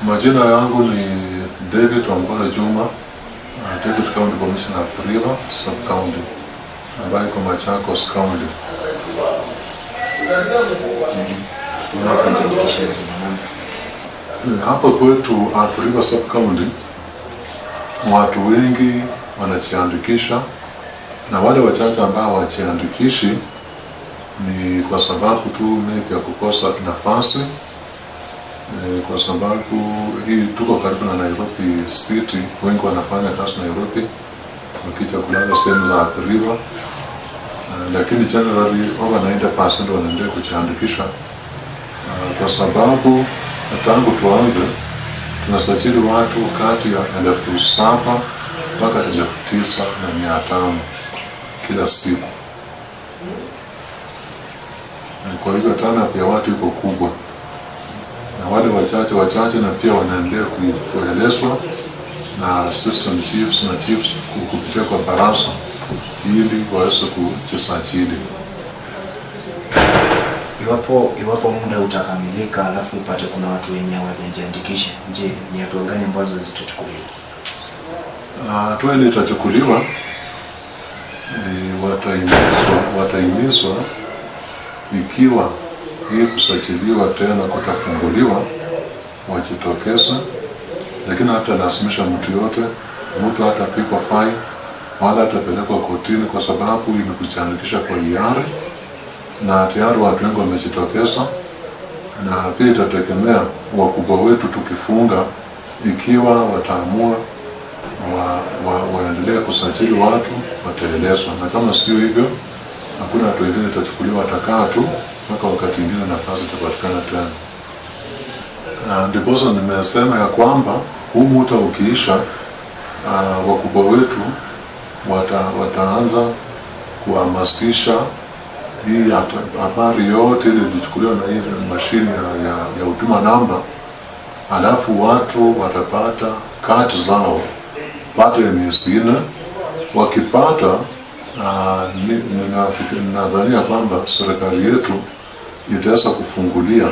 Majina yangu ni David Wambura Juma, Deputy County Commissioner of River Sub-County, ambayo iko Machakos County. Hapo kwetu Athi River Sub-County, watu wengi wanajiandikisha, na wale wachache ambao hawajiandikishi ni kwa sababu tu maybe ya kukosa nafasi. Kwa sababu hii tuko karibu na Nairobi City, wengi wanafanya kazi Nairobi wakija kulala sehemu za Athi River, lakini generally over 90% wanaendelea kujiandikisha, kwa sababu tangu tuanze tunasajili watu kati ya 7,000 mpaka 9,500 kila siku. Kwa hivyo turnout ya watu iko kubwa, na wale wachache na pia wanaendelea kuelezwa na assistant chiefs na chiefs kupitia kwa baraza ili waweze kujisajili. Iwapo muda utakamilika alafu upate kuna watu wenye hawajajiandikisha, je, ni hatua gani ambazo zitachukuliwa? Hatua ile itachukuliwa, watahimizwa ikiwa hii kusajiliwa tena kutafunguliwa wajitokeza, lakini hata lazimisha mtu hatapigwa fine wala atapelekwa kotini, kwa sababu imekujiandikisha kwa hiari na tayari watu wengi wamejitokeza. Na pia itategemea wakubwa wetu, tukifunga ikiwa wataamua waendelee kusajili watu wataelezwa, na kama sio hivyo hakuna watu wengine itachukuliwa, watakaa tu mpaka wakati mwingine nafasi itapatikana tena. Ndiposa nimesema ya kwamba huu muda ukiisha, wakubwa wetu wataanza kuhamasisha hii habari yote ile ilichukuliwa na ile mashine ya huduma namba, alafu watu watapata kati zao baada ya miezi 4. Wakipata, ninadhania kwamba serikali yetu itaweza kufungulia